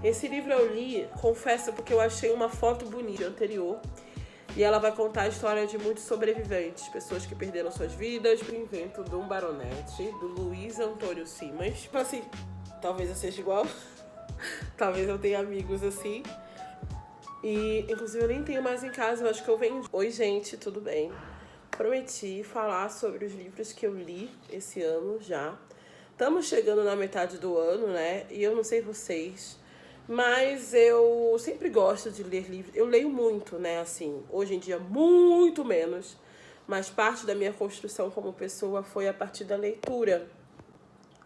Esse livro eu li, confesso, porque eu achei uma foto bonita anterior. E ela vai contar a história de muitos sobreviventes, pessoas que perderam suas vidas. O invento de um baronete, do Luiz Antônio Simas. Tipo assim, talvez eu seja igual. Talvez eu tenha amigos assim. E, inclusive, eu nem tenho mais em casa, eu acho que eu vendi. Oi, gente, tudo bem? Prometi falar sobre os livros que eu li esse ano já. Estamos chegando na metade do ano, né? E eu não sei vocês, mas eu sempre gosto de ler livros. Eu leio muito, né? Assim, hoje em dia, muito menos. Mas parte da minha construção como pessoa foi a partir da leitura.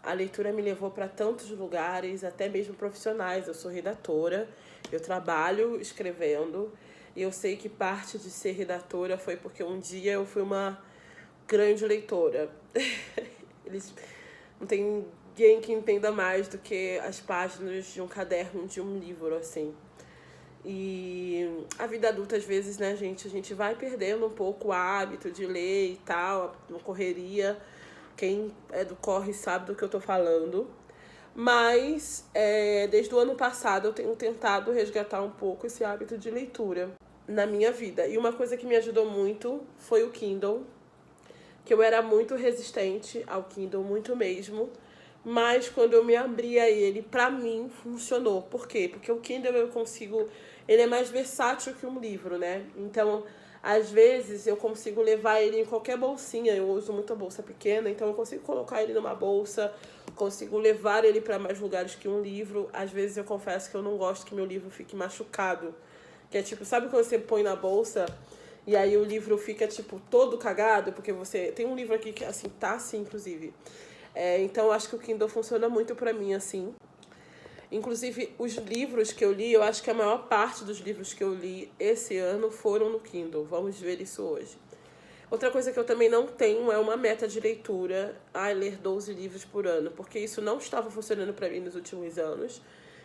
A leitura me levou para tantos lugares, até mesmo profissionais. Eu sou redatora, eu trabalho escrevendo. E eu sei que parte de ser redatora foi porque um dia eu fui uma grande leitora. Não tem ninguém que entenda mais do que as páginas de um caderno, de um livro, assim. E a vida adulta, às vezes, né, gente? A gente vai perdendo um pouco o hábito de ler e tal, uma correria. Quem é do corre sabe do que eu tô falando. Mas, desde o ano passado, eu tenho tentado resgatar um pouco esse hábito de leitura na minha vida. E uma coisa que me ajudou muito foi o Kindle, que eu era muito resistente ao Kindle, muito mesmo. Mas quando eu me abri a ele, pra mim, funcionou. Por quê? Porque o Kindle eu consigo... Ele é mais versátil que um livro, né? Então, às vezes, eu consigo levar ele em qualquer bolsinha. Eu uso muita bolsa pequena, então eu consigo colocar ele numa bolsa, consigo levar ele para mais lugares que um livro. Às vezes eu confesso que eu não gosto que meu livro fique machucado. Que é tipo, sabe quando você põe na bolsa e aí o livro fica, tipo, todo cagado? Porque você... Tem um livro aqui que, assim, tá assim, inclusive. Então, eu acho que o Kindle funciona muito pra mim, assim. Inclusive, os livros que eu li, eu acho que a maior parte dos livros que eu li esse ano foram no Kindle. Vamos ver isso hoje. Outra coisa que eu também não tenho é uma meta de leitura, ler 12 livros por ano, porque isso não estava funcionando pra mim nos últimos anos.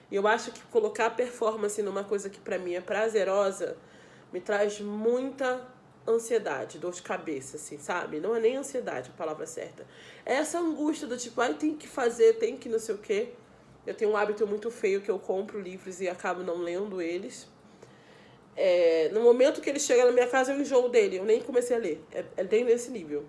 E eu acho que colocar performance numa coisa que pra mim é prazerosa me traz muita ansiedade, dor de cabeça, assim, sabe? Não é nem ansiedade a palavra certa. É essa angústia do tipo, tem que fazer, tem que não sei o quê. Eu tenho um hábito muito feio que eu compro livros e acabo não lendo eles. No momento que ele chega na minha casa, eu enjoo dele. Eu nem comecei a ler. É bem nesse nível.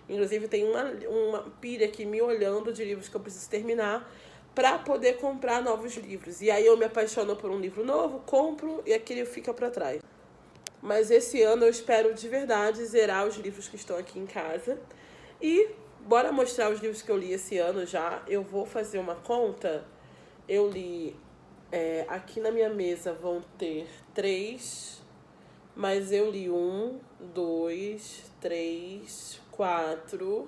Inclusive, tem uma pilha aqui me olhando de livros que eu preciso terminar para poder comprar novos livros. E aí eu me apaixono por um livro novo, compro e aquele fica para trás. Mas esse ano eu espero de verdade zerar os livros que estão aqui em casa. E bora mostrar os livros que eu li esse ano já. Eu vou fazer uma conta. Eu li... aqui na minha mesa vão ter 3, mas eu li 1, 2, 3, 4...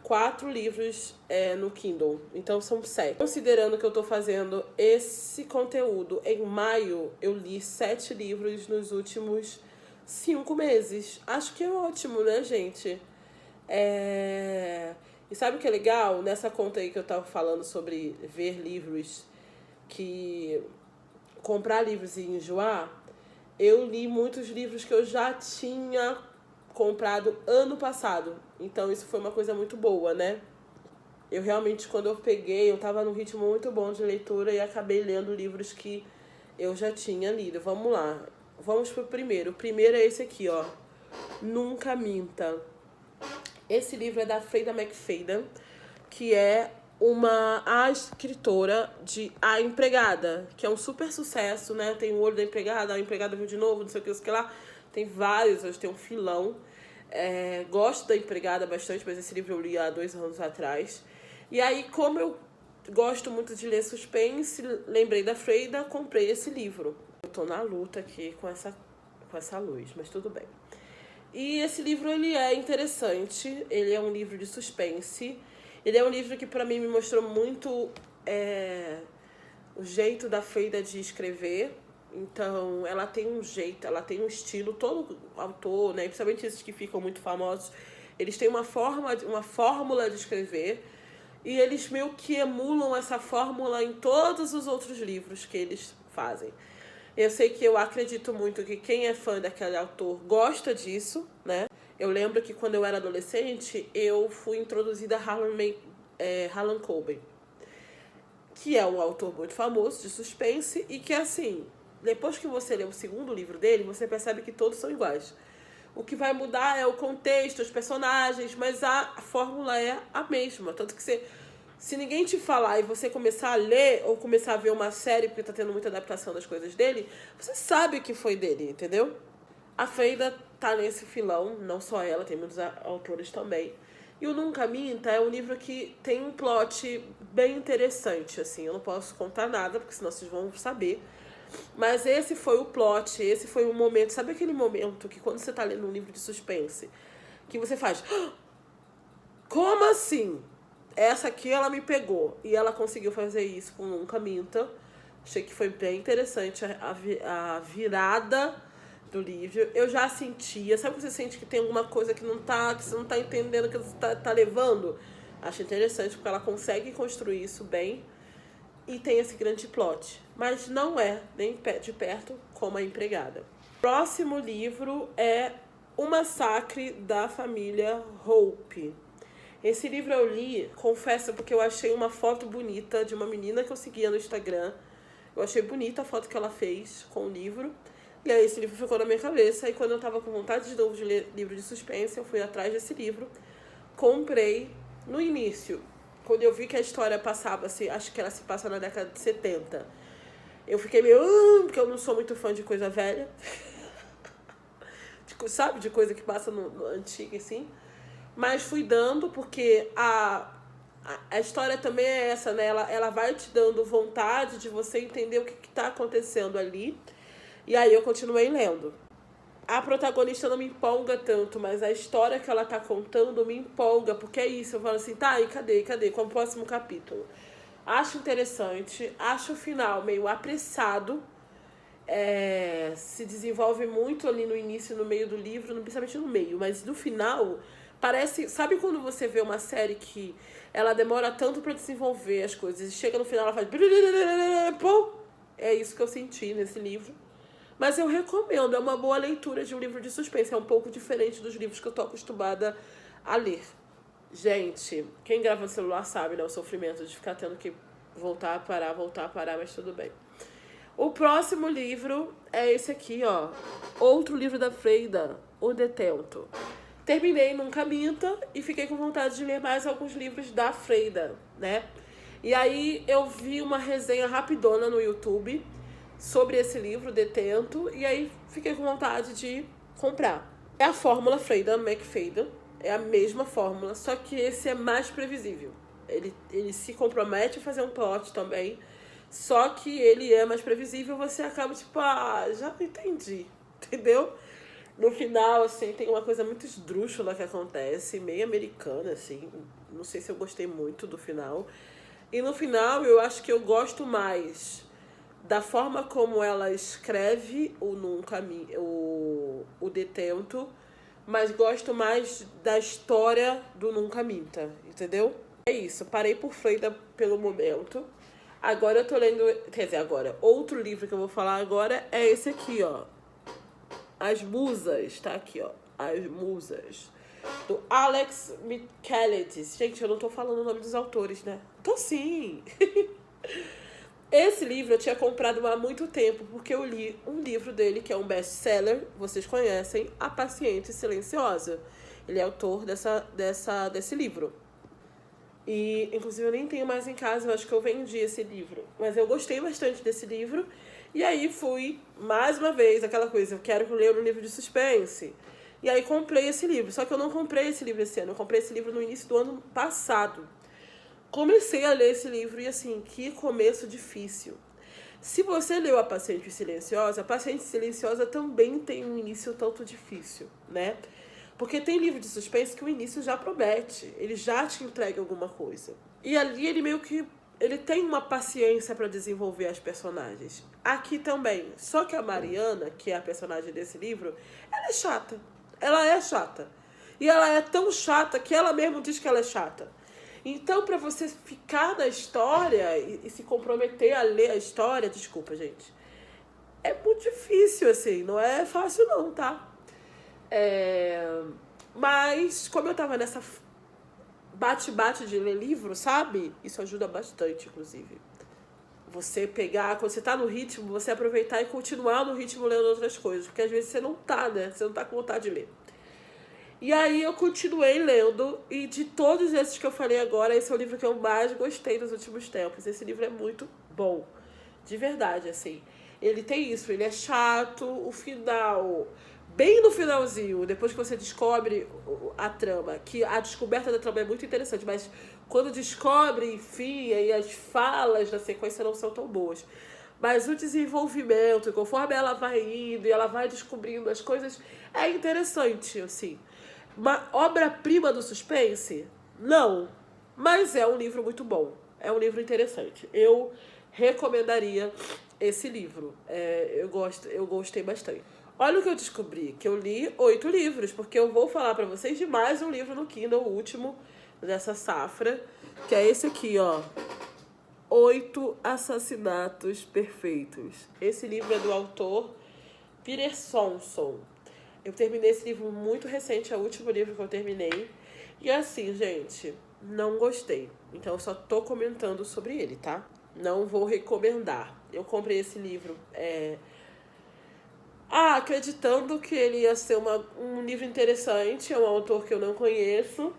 4 livros no Kindle. Então são 7. Considerando que eu tô fazendo esse conteúdo em maio, eu li 7 livros nos últimos 5 meses. Acho que é ótimo, né, gente? E sabe o que é legal? Nessa conta aí que eu tava falando sobre ver livros, que comprar livros e enjoar, eu li muitos livros que eu já tinha comprado ano passado. Então isso foi uma coisa muito boa, né? Eu realmente, quando eu peguei, eu tava num ritmo muito bom de leitura e acabei lendo livros que eu já tinha lido. Vamos lá. Vamos pro primeiro. O primeiro é esse aqui, ó. Nunca Minta. Esse livro é da Freida McFadden, que é a escritora de A Empregada, que é um super sucesso, né? Tem o Olho da Empregada, A Empregada Viu de Novo, não sei o que lá. Tem vários, hoje tem um filão. Gosto da Empregada bastante, mas esse livro eu li há 2 anos atrás. E aí, como eu gosto muito de ler suspense, lembrei da Freida, comprei esse livro. Eu tô na luta aqui com essa luz, mas tudo bem. E esse livro, ele é interessante, ele é um livro de suspense. Ele é um livro que pra mim me mostrou muito o jeito da Freida de escrever. Então, ela tem um jeito, ela tem um estilo, todo autor, né, principalmente esses que ficam muito famosos, eles têm uma fórmula de escrever, e eles meio que emulam essa fórmula em todos os outros livros que eles fazem. Eu sei que eu acredito muito que quem é fã daquele autor gosta disso, né? Eu lembro que quando eu era adolescente, eu fui introduzida a Harlan Coben. que é um autor muito famoso de suspense e que, assim, depois que você lê o segundo livro dele, você percebe que todos são iguais. O que vai mudar é o contexto, os personagens, mas a fórmula é a mesma. Tanto que se ninguém te falar e você começar a ler ou começar a ver uma série, porque tá tendo muita adaptação das coisas dele, você sabe que foi dele, entendeu? A Freida tá nesse filão, não só ela, tem muitos autores também. E o Nunca Minta é um livro que tem um plot bem interessante, assim. Eu não posso contar nada, porque senão vocês vão saber. Mas esse foi o plot, esse foi o momento. Sabe aquele momento que quando você tá lendo um livro de suspense, que você faz... Como assim? Essa aqui ela me pegou. E ela conseguiu fazer isso com Nunca Minta. Achei que foi bem interessante a virada do livro. Eu já sentia, sabe quando você sente que tem alguma coisa que você não tá entendendo, que você tá levando? Acho interessante porque ela consegue construir isso bem e tem esse grande plot. Mas não é nem de perto como A Empregada. Próximo livro é O Massacre da Família Hope. Esse livro eu li, confesso, porque eu achei uma foto bonita de uma menina que eu seguia no Instagram. Eu achei bonita a foto que ela fez com o livro. E aí esse livro ficou na minha cabeça. E quando eu tava com vontade de novo de ler livro de suspense, eu fui atrás desse livro. Comprei no início. Quando eu vi que a história passava, acho que ela se passa na década de 70. Eu fiquei meio... porque eu não sou muito fã de coisa velha. Sabe? De coisa que passa no antigo, assim. Mas fui dando, porque a história também é essa, né? Ela vai te dando vontade de você entender o que tá acontecendo ali. E aí eu continuei lendo. A protagonista não me empolga tanto, mas a história que ela tá contando me empolga, porque é isso. Eu falo assim, tá, e cadê? Qual é o próximo capítulo? Acho interessante, acho o final meio apressado. Se desenvolve muito ali no início e no meio do livro, não principalmente no meio, mas no final... Parece, sabe quando você vê uma série que ela demora tanto pra desenvolver as coisas e chega no final ela faz... Pum! É isso que eu senti nesse livro. Mas eu recomendo, é uma boa leitura de um livro de suspense. É um pouco diferente dos livros que eu tô acostumada a ler. Gente, quem grava no celular sabe, né? O sofrimento de ficar tendo que voltar a parar, mas tudo bem. O próximo livro é esse aqui, ó. Outro livro da Freida, O Detento. Terminei Nunca Minta e fiquei com vontade de ler mais alguns livros da Freida, né? E aí eu vi uma resenha rapidona no YouTube sobre esse livro, Detento, e aí fiquei com vontade de comprar. É a fórmula Freida McFadden, é a mesma fórmula, só que esse é mais previsível. Ele se compromete a fazer um plot também, só que ele é mais previsível, você acaba tipo, já entendi, entendeu? No final, assim, tem uma coisa muito esdrúxula que acontece, meio americana, assim. Não sei se eu gostei muito do final. E no final, eu acho que eu gosto mais da forma como ela escreve o Detento, mas gosto mais da história do Nunca Minta, entendeu? É isso, parei por Freida pelo momento. Agora eu tô lendo... Quer dizer, outro livro que eu vou falar agora é esse aqui, ó. As Musas, tá aqui, ó. As Musas. Do Alex Michaelides. Gente, eu não tô falando o nome dos autores, né? Tô sim. Esse livro eu tinha comprado há muito tempo, porque eu li um livro dele, que é um best-seller, vocês conhecem, A Paciente Silenciosa. Ele é autor desse livro. E, inclusive, eu nem tenho mais em casa, eu acho que eu vendi esse livro. Mas eu gostei bastante desse livro. E aí fui, mais uma vez, aquela coisa, eu quero ler um livro de suspense. E aí comprei esse livro. Só que eu não comprei esse livro esse ano, eu comprei esse livro no início do ano passado. Comecei a ler esse livro e, assim, que começo difícil. Se você leu A Paciente Silenciosa também tem um início tanto difícil, né? Porque tem livro de suspense que o início já promete, ele já te entrega alguma coisa. E ali ele meio que... ele tem uma paciência para desenvolver as personagens. Aqui também. Só que a Mariana, que é a personagem desse livro, ela é chata. Ela é chata. E ela é tão chata que ela mesma diz que ela é chata. Então, para você ficar na história e se comprometer a ler a história... Desculpa, gente. É muito difícil, assim. Não é fácil, não, tá? Mas, como eu tava nessa bate-bate de ler livro, sabe? Isso ajuda bastante, inclusive. Você pegar, quando você tá no ritmo, você aproveitar e continuar no ritmo lendo outras coisas. Porque às vezes você não tá, né? Você não tá com vontade de ler. E aí eu continuei lendo, e de todos esses que eu falei agora, esse é o livro que eu mais gostei nos últimos tempos. Esse livro é muito bom, de verdade, assim. Ele tem isso, ele é chato, o final, bem no finalzinho, depois que você descobre a trama, que a descoberta da trama é muito interessante, mas quando descobre, enfim, aí as falas da sequência não são tão boas. Mas o desenvolvimento, conforme ela vai indo e ela vai descobrindo as coisas, é interessante, assim. Uma obra-prima do suspense? Não. Mas é um livro muito bom. É um livro interessante. Eu recomendaria esse livro. Eu gostei bastante. Olha o que eu descobri, que eu li 8 livros, porque eu vou falar pra vocês de mais um livro no Kindle, o último dessa safra, que é esse aqui, ó. 8 Assassinatos Perfeitos. Esse livro é do autor Peter Sonson. Eu terminei esse livro muito recente, é o último livro que eu terminei. E assim, gente, não gostei. Então eu só tô comentando sobre ele, tá? Não vou recomendar. Eu comprei esse livro acreditando que ele ia ser um livro interessante. É um autor que eu não conheço.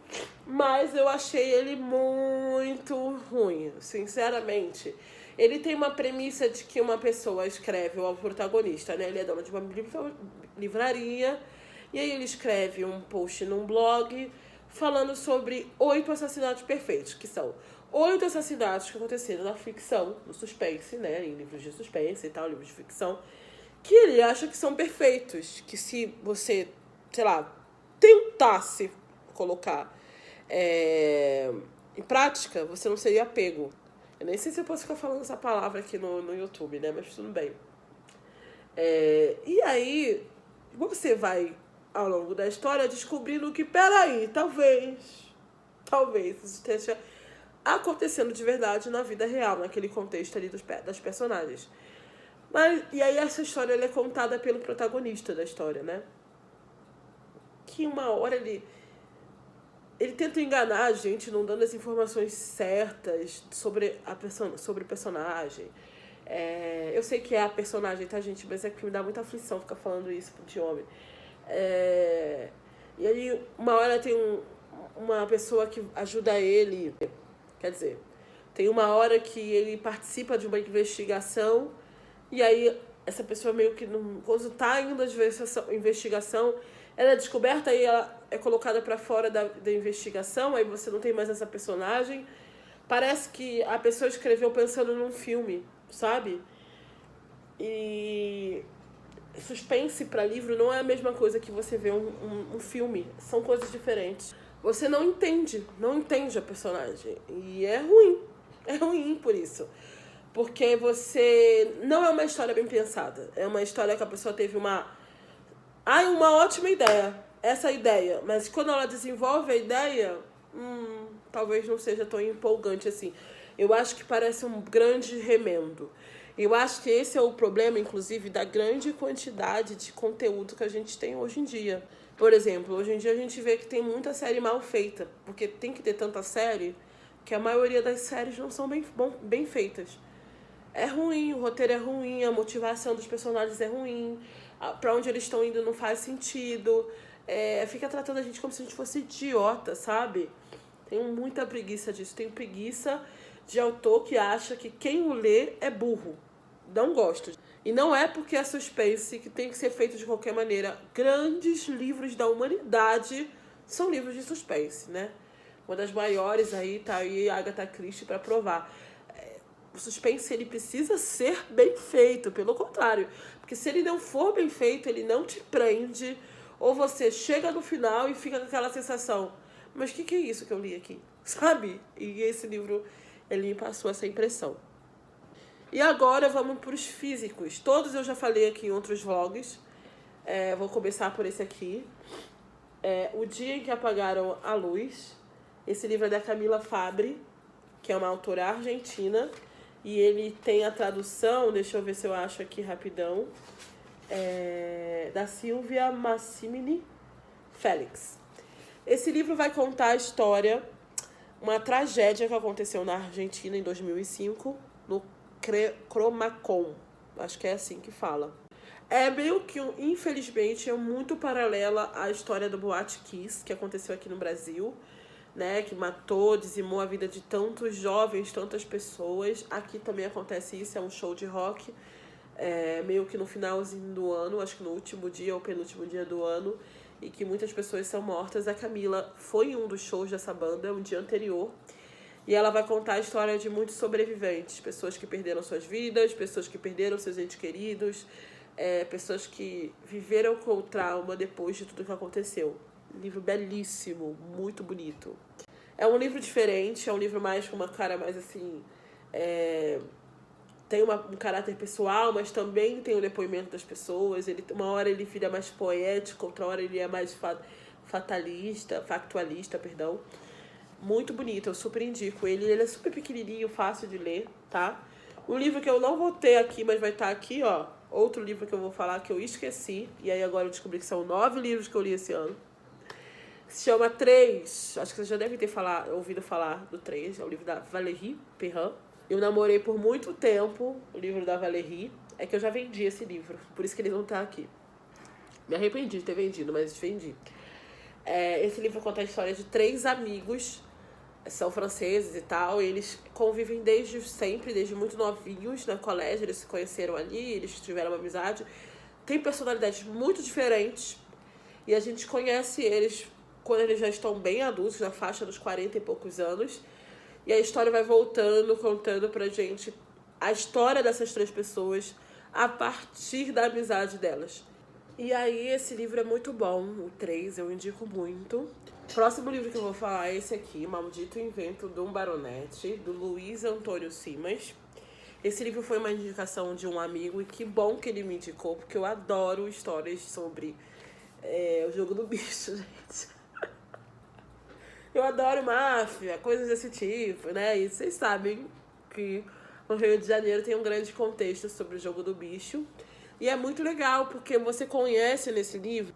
Mas eu achei ele muito ruim, sinceramente. Ele tem uma premissa de que uma pessoa escreve, o protagonista, né? Ele é dono de uma livraria, e aí ele escreve um post num blog falando sobre 8 assassinatos perfeitos, que são 8 assassinatos que aconteceram na ficção, no suspense, né? Em livros de suspense e tal, livros de ficção, que ele acha que são perfeitos, que se você, sei lá, tentasse colocar em prática, você não seria pego. Eu nem sei se eu posso ficar falando essa palavra aqui no YouTube, né? Mas tudo bem. E aí, você vai, ao longo da história, descobrindo que, peraí, talvez isso esteja acontecendo de verdade na vida real, naquele contexto ali das personagens. E aí essa história ela é contada pelo protagonista da história, né? Que uma hora ele tenta enganar a gente, não dando as informações certas sobre o personagem. Eu sei que é a personagem, tá, gente? Mas é que me dá muita aflição ficar falando isso de homem. E aí, uma hora tem uma pessoa que ajuda ele. Quer dizer, tem uma hora que ele participa de uma investigação, e aí essa pessoa meio que, quando tá indo a investigação, ela é descoberta e ela é colocada pra fora da investigação, aí você não tem mais essa personagem. Parece que a pessoa escreveu pensando num filme, sabe? E suspense pra livro não é a mesma coisa que você vê um filme. São coisas diferentes. Você não entende a personagem. E é ruim por isso. Porque você... Não é uma história bem pensada. É uma história que a pessoa teve uma ótima ideia. Essa ideia. Mas quando ela desenvolve a ideia, talvez não seja tão empolgante assim. Eu acho que parece um grande remendo. Eu acho que esse é o problema, inclusive, da grande quantidade de conteúdo que a gente tem hoje em dia. Por exemplo, hoje em dia a gente vê que tem muita série mal feita. Porque tem que ter tanta série que a maioria das séries não são bem feitas. É ruim, o roteiro é ruim, a motivação dos personagens é ruim, pra onde eles estão indo não faz sentido. Fica tratando a gente como se a gente fosse idiota, sabe? Tenho muita preguiça disso. Tenho preguiça de autor que acha que quem o lê é burro. Não gosto. E não é porque é suspense que tem que ser feito de qualquer maneira. Grandes livros da humanidade são livros de suspense, né? Uma das maiores aí tá aí Agatha Christie para provar. O suspense, ele precisa ser bem feito, pelo contrário. Porque se ele não for bem feito, ele não te prende. Ou você chega no final e fica com aquela sensação, mas o que é isso que eu li aqui? Sabe? E esse livro, ele me passou essa impressão. E agora vamos para os físicos. Todos eu já falei aqui em outros vlogs. Vou começar por esse aqui. O Dia em que Apagaram a Luz. Esse livro é da Camila Fabbri, que é uma autora argentina. E ele tem a tradução, deixa eu ver se eu acho aqui rapidão, da Silvia Massimini Félix. Esse livro vai contar a história uma tragédia que aconteceu na Argentina em 2005, no Cromacon. Acho que é assim que fala. É meio que, infelizmente, é muito paralela à história do Boate Kiss, que aconteceu aqui no Brasil, né? Que matou, dizimou a vida de tantos jovens, tantas pessoas. Aqui também acontece isso, é um show de rock. Meio que no finalzinho do ano, acho que no último dia ou penúltimo dia do ano, e que muitas pessoas são mortas. A Camila foi em um dos shows dessa banda, um dia anterior, e ela vai contar a história de muitos sobreviventes, pessoas que perderam suas vidas, pessoas que perderam seus entes queridos, pessoas que viveram com o trauma depois de tudo que aconteceu. Um livro belíssimo, muito bonito. É um livro diferente, é um livro mais com uma cara mais assim... tem um caráter pessoal, mas também tem o depoimento das pessoas. Uma hora ele vira mais poético, outra hora ele é mais factualista, perdão. Muito bonito, eu super indico ele. Ele é super pequenininho, fácil de ler, tá? Um livro que eu não vou ter aqui, mas vai estar aqui, ó. Outro livro que eu vou falar que eu esqueci. E aí agora eu descobri que são 9 livros que eu li esse ano. Se chama 3. Acho que vocês já devem ter ouvido falar do 3. É o livro da Valérie Perrin. Eu namorei por muito tempo o livro da Valérie. É que eu já vendi esse livro, por isso que ele não tá aqui. Me arrependi de ter vendido, mas vendi. Esse livro conta a história de 3 amigos, são franceses e tal. Eles convivem desde sempre, desde muito novinhos no colégio. Eles se conheceram ali, eles tiveram uma amizade. Tem personalidades muito diferentes. E a gente conhece eles quando eles já estão bem adultos, na faixa dos 40 e poucos anos. E a história vai voltando, contando pra gente a história dessas 3 pessoas a partir da amizade delas. E aí, esse livro é muito bom, o 3, eu indico muito. O próximo livro que eu vou falar é esse aqui, Maldito Invento de um Baronete, do Luiz Antônio Simas. Esse livro foi uma indicação de um amigo e que bom que ele me indicou, porque eu adoro histórias sobre o jogo do bicho, gente. Eu adoro máfia, coisas desse tipo, né? E vocês sabem que o Rio de Janeiro tem um grande contexto sobre o jogo do bicho. E é muito legal, porque você conhece nesse livro...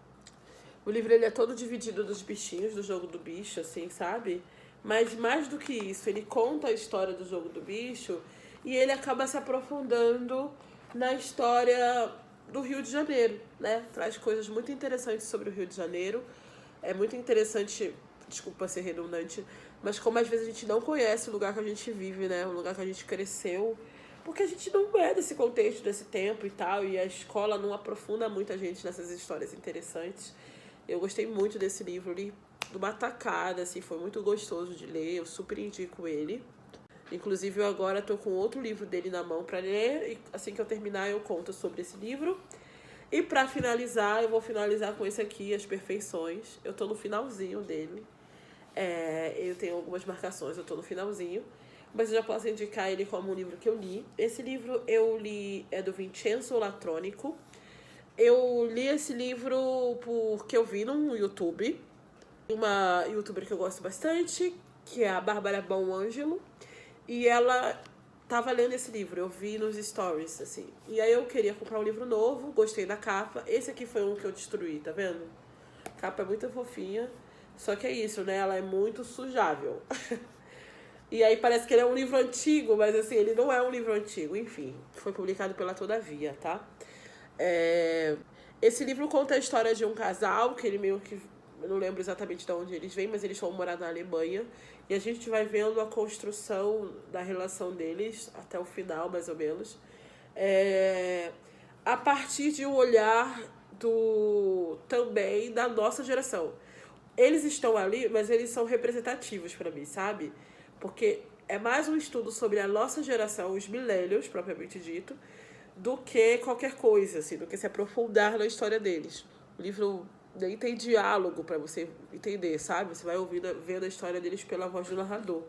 O livro ele é todo dividido dos bichinhos do jogo do bicho, assim, sabe? Mas mais do que isso, ele conta a história do jogo do bicho e ele acaba se aprofundando na história do Rio de Janeiro, né? Traz coisas muito interessantes sobre o Rio de Janeiro. É muito interessante... Desculpa ser redundante, mas como às vezes a gente não conhece o lugar que a gente vive, né? O lugar que a gente cresceu, porque a gente não é desse contexto, desse tempo e tal, e a escola não aprofunda muito a gente nessas histórias interessantes. Eu gostei muito desse livro, li de uma tacada, assim, foi muito gostoso de ler, eu super indico ele. Inclusive, eu agora tô com outro livro dele na mão para ler, e assim que eu terminar eu conto sobre esse livro. E para finalizar, eu vou finalizar com esse aqui, As Perfeições. Eu tô no finalzinho dele. Eu tenho algumas marcações, eu tô no finalzinho, mas eu já posso indicar ele como um livro que eu li. Esse livro eu li, é do Vincenzo Latronico. Eu li esse livro porque eu vi no YouTube, uma youtuber que eu gosto bastante, que é a Bárbara Bonangelo, e ela tava lendo esse livro, eu vi nos stories, assim. E aí eu queria comprar um livro novo, gostei da capa. Esse aqui foi um que eu destruí, tá vendo? A capa é muito fofinha. Só que é isso, né? Ela é muito sujável. E aí parece que ele é um livro antigo, mas assim, ele não é um livro antigo. Enfim, foi publicado pela Todavia, tá? Esse livro conta a história de um casal, que ele meio que... Eu não lembro exatamente de onde eles vêm, mas eles vão morar na Alemanha. E a gente vai vendo a construção da relação deles, até o final, mais ou menos. A partir de um olhar também da nossa geração. Eles estão ali, mas eles são representativos pra mim, sabe? Porque é mais um estudo sobre a nossa geração, os millennials, propriamente dito, do que qualquer coisa, assim, do que se aprofundar na história deles. O livro nem tem diálogo pra você entender, sabe? Você vai vendo a história deles pela voz do narrador.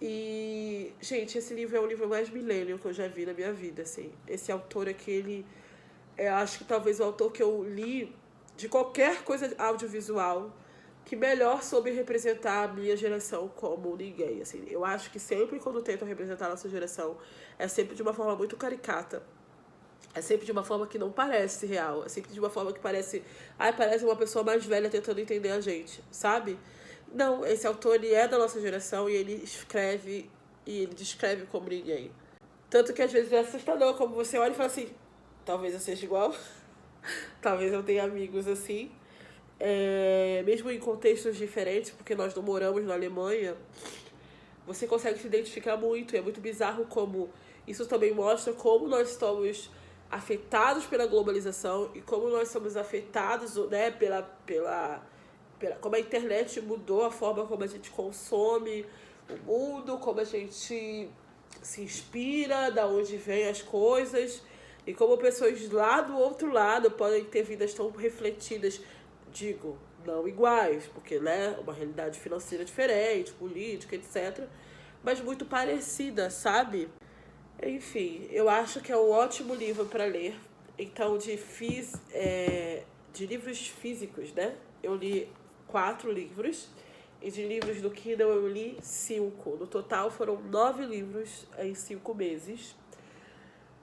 E, gente, esse livro é o livro mais millennial que eu já vi na minha vida, assim. Esse autor aqui, ele... acho que talvez o autor que eu li de qualquer coisa audiovisual que melhor soube representar a minha geração como ninguém, assim. Eu acho que sempre quando tentam representar a nossa geração, é sempre de uma forma muito caricata. É sempre de uma forma que não parece real. É sempre de uma forma que parece uma pessoa mais velha tentando entender a gente, sabe? Não, esse autor, ele é da nossa geração e ele escreve e ele descreve como ninguém. Tanto que às vezes é assustador, como você olha e fala assim, talvez eu seja igual, talvez eu tenha amigos assim. Mesmo em contextos diferentes, porque nós não moramos na Alemanha, você consegue se identificar muito. E é muito bizarro como isso também mostra como nós estamos afetados pela globalização e como nós somos afetados, né, pela como a internet mudou a forma como a gente consome o mundo, como a gente se inspira, da onde vem as coisas, e como pessoas lá do outro lado podem ter vidas tão refletidas, digo, não iguais, porque, né, uma realidade financeira diferente, política, etc., mas muito parecida, sabe? Enfim, eu acho que é um ótimo livro para ler. Então, de livros físicos, né? Eu li 4 livros. E de livros do Kindle eu li 5. No total foram 9 livros em 5 meses.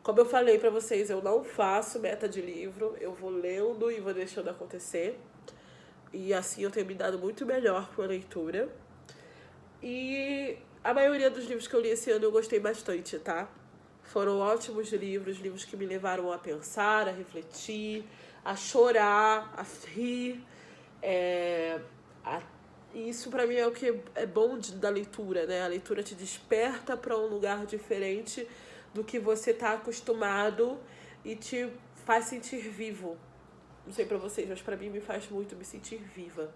Como eu falei para vocês, eu não faço meta de livro. Eu vou lendo e vou deixando acontecer. E assim eu tenho me dado muito melhor com a leitura. E a maioria dos livros que eu li esse ano eu gostei bastante, tá? Foram ótimos livros, livros que me levaram a pensar, a refletir, a chorar, a rir. E isso pra mim é o que é bom da leitura, né? A leitura te desperta para um lugar diferente do que você tá acostumado e te faz sentir vivo. Não sei pra vocês, mas pra mim me faz muito me sentir viva.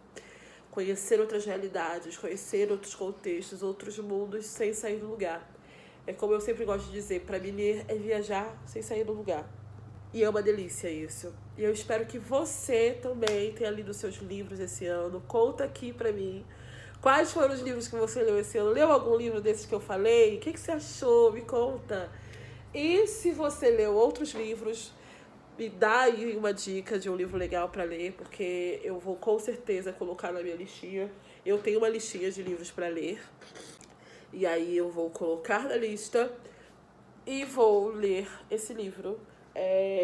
Conhecer outras realidades, conhecer outros contextos, outros mundos sem sair do lugar. É como eu sempre gosto de dizer, pra mim ler é viajar sem sair do lugar. E é uma delícia isso. E eu espero que você também tenha lido seus livros esse ano. Conta aqui pra mim quais foram os livros que você leu esse ano. Leu algum livro desses que eu falei? O que você achou? Me conta. E se você leu outros livros, me dá aí uma dica de um livro legal pra ler, porque eu vou com certeza colocar na minha listinha. Eu tenho uma listinha de livros pra ler. E aí eu vou colocar na lista e vou ler esse livro.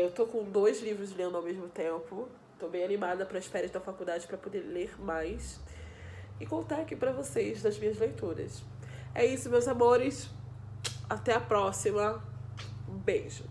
Eu tô com 2 livros lendo ao mesmo tempo. Tô bem animada para as férias da faculdade para poder ler mais e contar aqui para vocês das minhas leituras. É isso, meus amores. Até a próxima. Um beijo.